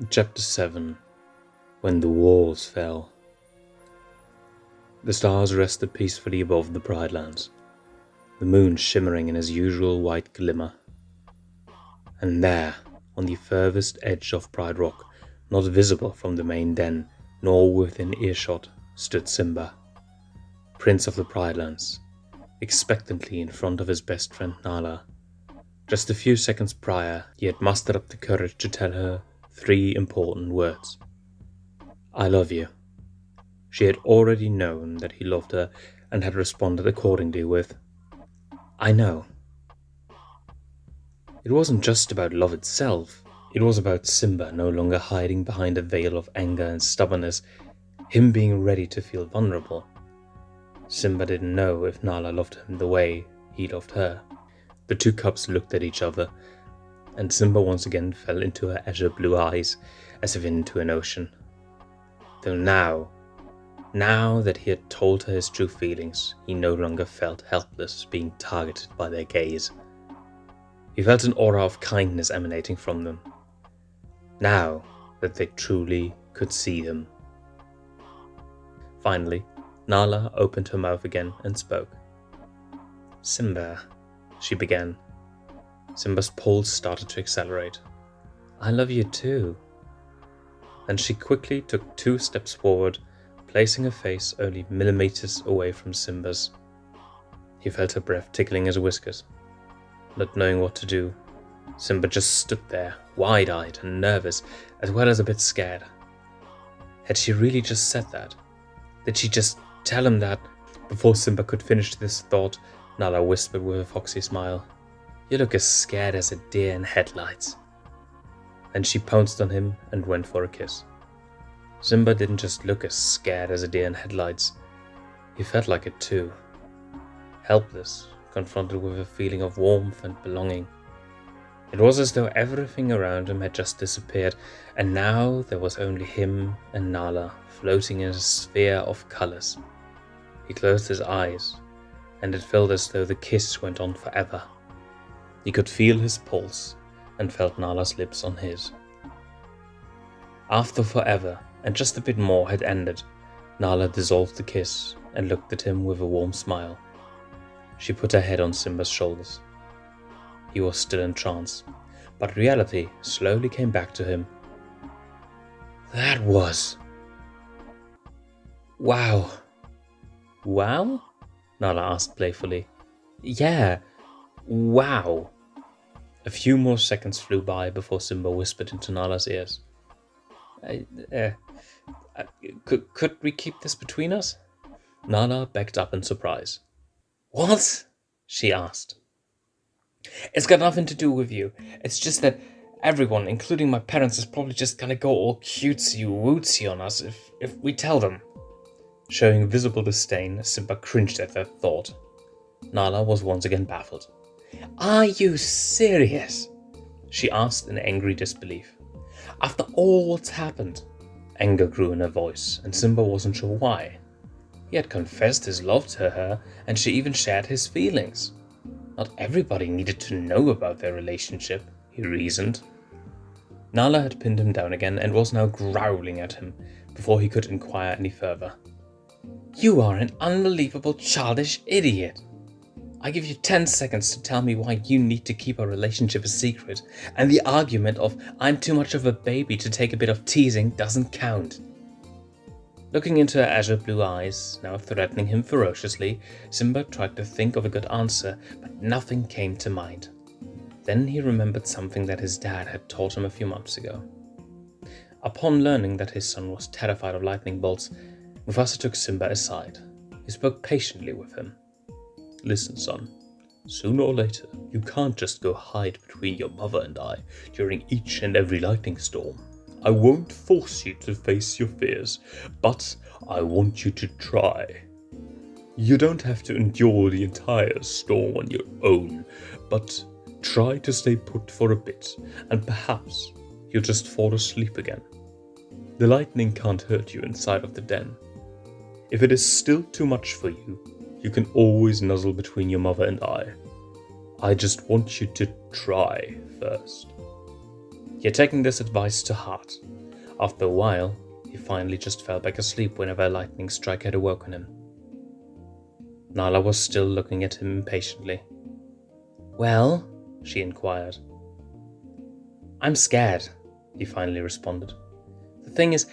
Chapter 7 When the Walls Fell. The stars rested peacefully above the Pride Lands, the moon shimmering in his usual white glimmer. And there, on the furthest edge of Pride Rock, not visible from the main den, nor within earshot, stood Simba, Prince of the Pride Lands, expectantly in front of his best friend Nala. Just a few seconds prior, he had mustered up the courage to tell her 3 important words. I love you. She had already known that he loved her and had responded accordingly with, I know. It wasn't just about love itself. It was about Simba no longer hiding behind a veil of anger and stubbornness, him being ready to feel vulnerable. Simba didn't know if Nala loved him the way he loved her. The 2 cubs looked at each other, and Simba once again fell into her azure blue eyes, as if into an ocean. Though now that he had told her his true feelings, he no longer felt helpless being targeted by their gaze. He felt an aura of kindness emanating from them, now that they truly could see him. Finally, Nala opened her mouth again and spoke. Simba, she began. Simba's pulse started to accelerate. I love you too. Then she quickly took 2 steps forward, placing her face only millimeters away from Simba's. He felt her breath tickling his whiskers. Not knowing what to do, Simba just stood there, wide-eyed and nervous, as well as a bit scared. Had she really just said that? Did she just tell him that? Before Simba could finish this thought, Nala whispered with a foxy smile, You look as scared as a deer in headlights. Then she pounced on him and went for a kiss. Simba didn't just look as scared as a deer in headlights. He felt like it too. Helpless, confronted with a feeling of warmth and belonging. It was as though everything around him had just disappeared, and now there was only him and Nala floating in a sphere of colors. He closed his eyes, and it felt as though the kiss went on forever. He could feel his pulse and felt Nala's lips on his. After forever and just a bit more had ended, Nala dissolved the kiss and looked at him with a warm smile. She put her head on Simba's shoulders. He was still in trance, but reality slowly came back to him. That was... Wow. Wow? Nala asked playfully. Yeah, wow. A few more seconds flew by before Simba whispered into Nala's ears. Could we keep this between us? Nala backed up in surprise. What? She asked. It's got nothing to do with you. It's just that everyone, including my parents, is probably just gonna go all cutesy-wootsy on us if we tell them. Showing visible disdain, Simba cringed at that thought. Nala was once again baffled. Are you serious? She asked in angry disbelief. After all what's happened? Anger grew in her voice, and Simba wasn't sure why. He had confessed his love to her, and she even shared his feelings. Not everybody needed to know about their relationship, he reasoned. Nala had pinned him down again and was now growling at him before he could inquire any further. You are an unbelievable childish idiot. I give you 10 seconds to tell me why you need to keep our relationship a secret, and the argument of I'm too much of a baby to take a bit of teasing doesn't count. Looking into her azure blue eyes, now threatening him ferociously, Simba tried to think of a good answer, but nothing came to mind. Then he remembered something that his dad had taught him a few months ago. Upon learning that his son was terrified of lightning bolts, Mufasa took Simba aside. He spoke patiently with him. Listen, son. Sooner or later, you can't just go hide between your mother and I during each and every lightning storm. I won't force you to face your fears, but I want you to try. You don't have to endure the entire storm on your own, but try to stay put for a bit, and perhaps you'll just fall asleep again. The lightning can't hurt you inside of the den. If it is still too much for you, you can always nuzzle between your mother and I. I just want you to try first. You're taking this advice to heart. After a while, he finally just fell back asleep whenever a lightning strike had awoken him. Nala was still looking at him impatiently. "Well?" she inquired. "I'm scared," he finally responded. "The thing is,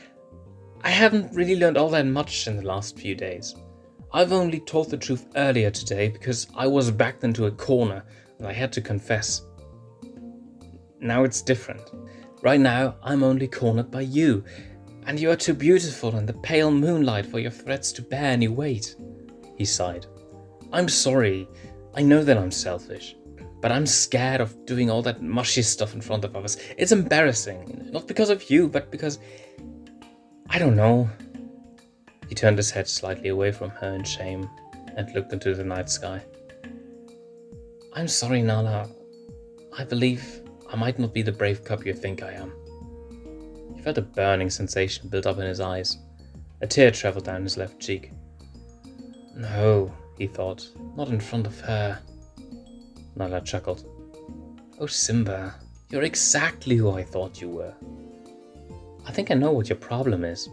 I haven't really learned all that much in the last few days. I've only told the truth earlier today because I was backed into a corner and I had to confess. Now it's different. Right now, I'm only cornered by you, and you are too beautiful in the pale moonlight for your threats to bear any weight." He sighed. "I'm sorry. I know that I'm selfish, but I'm scared of doing all that mushy stuff in front of others. It's embarrassing, not because of you, but because... I don't know." He turned his head slightly away from her in shame and looked into the night sky. "I'm sorry, Nala. I believe I might not be the brave cub you think I am." He felt a burning sensation build up in his eyes. A tear traveled down his left cheek. "No," he thought, "not in front of her." Nala chuckled. "Oh, Simba, you're exactly who I thought you were. I think I know what your problem is.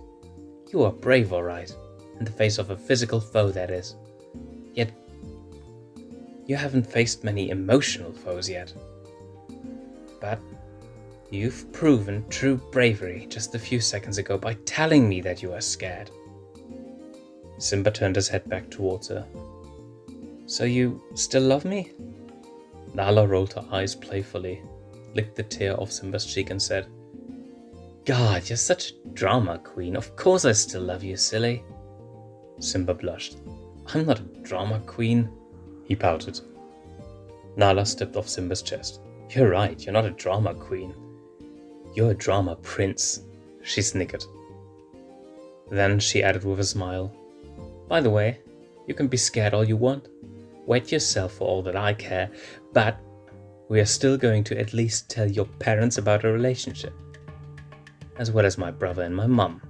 You are brave, all right, in the face of a physical foe, that is. Yet, you haven't faced many emotional foes yet. But you've proven true bravery just a few seconds ago by telling me that you are scared." Simba turned his head back towards her. "So you still love me?" Nala rolled her eyes playfully, licked the tear off Simba's cheek and said, "God, you're such a drama queen. Of course I still love you, silly." Simba blushed. "I'm not a drama queen," he pouted. Nala stepped off Simba's chest. "You're right, you're not a drama queen. You're a drama prince," she snickered. Then she added with a smile, "By the way, you can be scared all you want. Wet yourself for all that I care, but we are still going to at least tell your parents about our relationship, as well as my brother and my mum."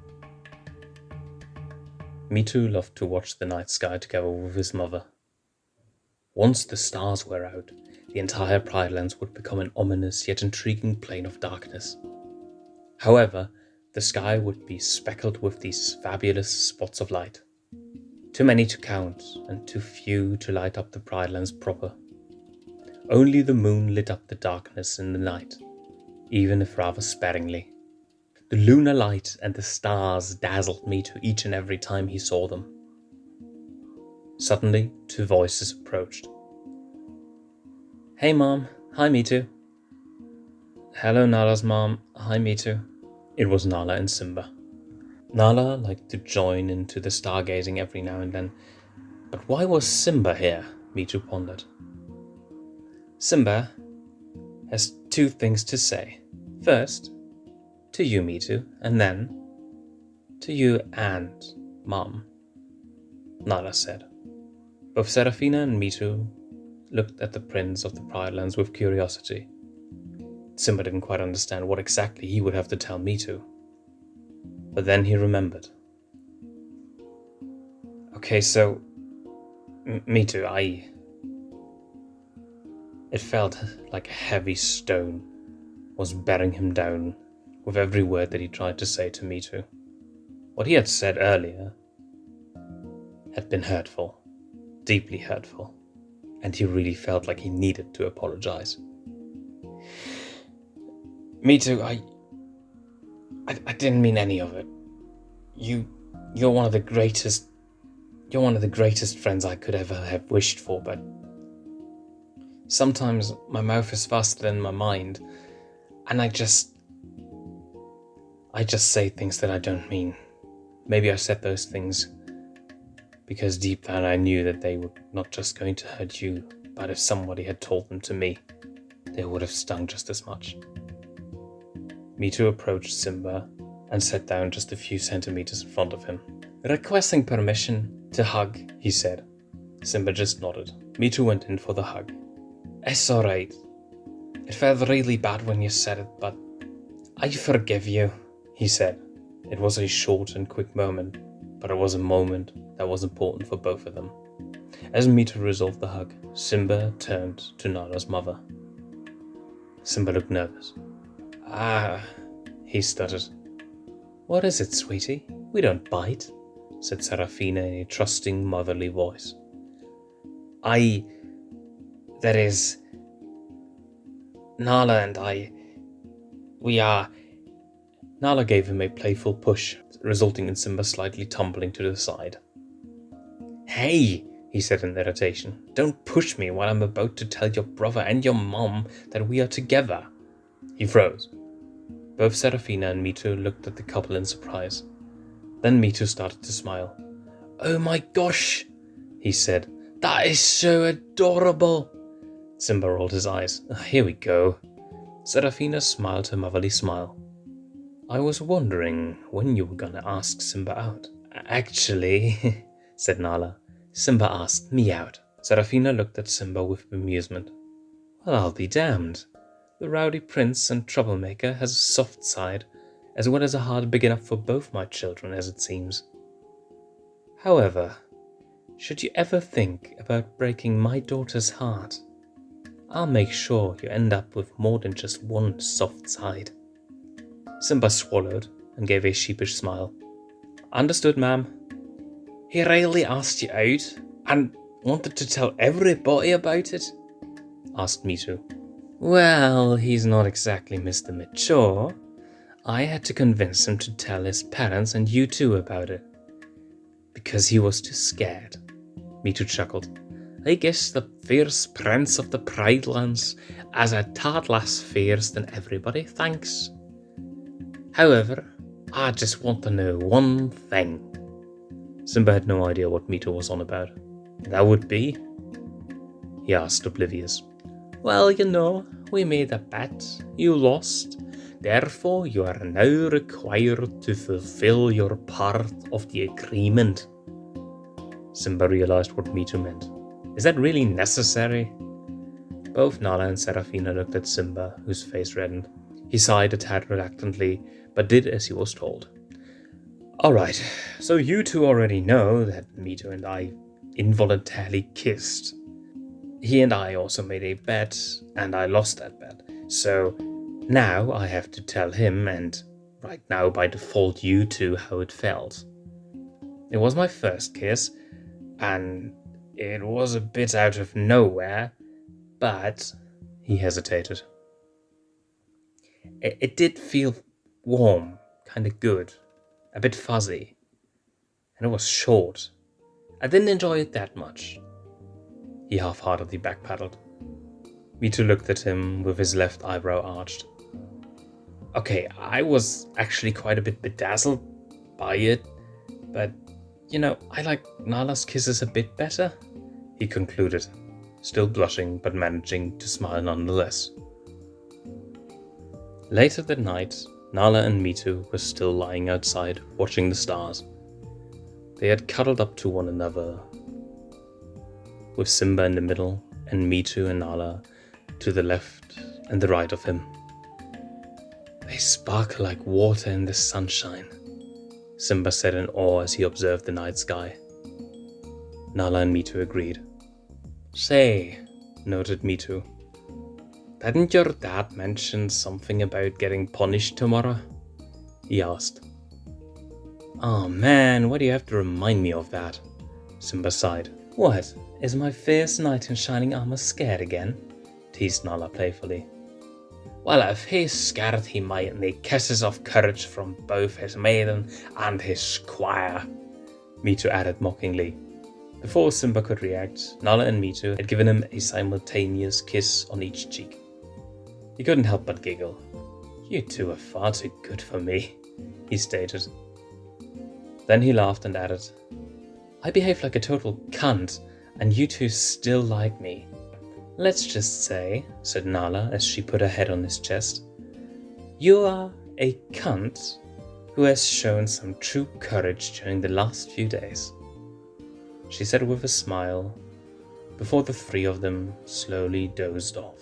Mitu loved to watch the night sky together with his mother. Once the stars were out, the entire Pride Lands would become an ominous yet intriguing plane of darkness. However, the sky would be speckled with these fabulous spots of light. Too many to count, and too few to light up the Pride Lands proper. Only the moon lit up the darkness in the night, even if rather sparingly. The lunar light and the stars dazzled Mitu each and every time he saw them. Suddenly, two voices approached. "Hey Mom, hi Mitu." "Hello Nala's mom, hi Mitu." It was Nala and Simba. Nala liked to join into the stargazing every now and then, but why was Simba here? Mitu pondered. "Simba has two things to say. First, to you, Mitu, and then to you and Mom," Nala said. Both Serafina and Mitu looked at the prince of the Pride Lands with curiosity. Simba didn't quite understand what exactly he would have to tell Mitu. But then he remembered. "Okay, so... Mitu, It felt like a heavy stone was bearing him down with every word that he tried to say to Mitu. What he had said earlier had been hurtful, deeply hurtful, and he really felt like he needed to apologize. "Mitu, I didn't mean any of it. You're one of the greatest friends I could ever have wished for, but sometimes my mouth is faster than my mind, and I just say things that I don't mean. Maybe I said those things because deep down I knew that they were not just going to hurt you, but if somebody had told them to me, they would have stung just as much." Mitu approached Simba and sat down just a few centimeters in front of him. "Requesting permission to hug," he said. Simba just nodded. Mitu went in for the hug. "It's alright. It felt really bad when you said it, but I forgive you," he said. It was a short and quick moment, but it was a moment that was important for both of them. As Mitu resolved the hug, Simba turned to Nala's mother. Simba looked nervous. Ah, he stuttered. What is it, sweetie? We don't bite, said Serafina in a trusting, motherly voice. That is, Nala and I, we are... Nala gave him a playful push, resulting in Simba slightly tumbling to the side. Hey, he said in irritation, don't push me while I'm about to tell your brother and your mom that we are together. He froze. Both Serafina and Mitu looked at the couple in surprise. Then Mitu started to smile. Oh my gosh, he said. That is so adorable. Simba rolled his eyes. Here we go. Serafina smiled her motherly smile. I was wondering when you were gonna ask Simba out. Actually, said Nala, Simba asked me out. Serafina looked at Simba with bemusement. Well, I'll be damned. The rowdy prince and troublemaker has a soft side, as well as a heart big enough for both my children, as it seems. However, should you ever think about breaking my daughter's heart, I'll make sure you end up with more than just one soft side. Simba swallowed and gave a sheepish smile. Understood, ma'am. He really asked you out and wanted to tell everybody about it? Asked Mitu. Well, he's not exactly Mr. Mature. I had to convince him to tell his parents and you too about it. Because he was too scared. Mitu chuckled. I guess the fierce prince of the Pride Lands has a tad less fierce than everybody, thanks. However, I just want to know one thing. Simba had no idea what Mitu was on about. That would be? He asked, oblivious. Well, you know, we made a bet. You lost. Therefore, you are now required to fulfill your part of the agreement. Simba realized what Mitu meant. Is that really necessary? Both Nala and Serafina looked at Simba, whose face reddened. He sighed a tad reluctantly, but did as he was told. Alright, so you two already know that Mitu and I involuntarily kissed. He and I also made a bet, and I lost that bet. So now I have to tell him, and right now by default you two, how it felt. It was my first kiss, and it was a bit out of nowhere, but he hesitated. It did feel warm, kind of good, a bit fuzzy, and it was short. I didn't enjoy it that much. He half-heartedly backpedaled. Mitu looked at him with his left eyebrow arched. Okay, I was actually quite a bit bedazzled by it, but, you know, I like Nala's kisses a bit better, he concluded, still blushing but managing to smile nonetheless. Later that night, Nala and Mitu were still lying outside, watching the stars. They had cuddled up to one another, with Simba in the middle, and Mitu and Nala to the left and the right of him. They sparkle like water in the sunshine, Simba said in awe as he observed the night sky. Nala and Mitu agreed. Say, noted Mitu, didn't your dad mention something about getting punished tomorrow? He asked. Oh man, why do you have to remind me of that? Simba sighed. What, is my fierce knight in shining armor scared again? Teased Nala playfully. Well, if he's scared, he might need kisses of courage from both his maiden and his squire, Mitu added mockingly. Before Simba could react, Nala and Mitu had given him a simultaneous kiss on each cheek. He couldn't help but giggle. You two are far too good for me, he stated. Then he laughed and added, I behave like a total cunt, and you two still like me. Let's just say, said Nala as she put her head on his chest, you are a cunt who has shown some true courage during the last few days, she said with a smile, before the three of them slowly dozed off.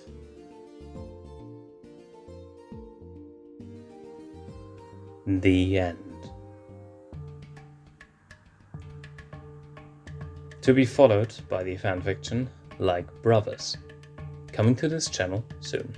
The end. To be followed by the fanfiction Like Brothers, coming to this channel soon.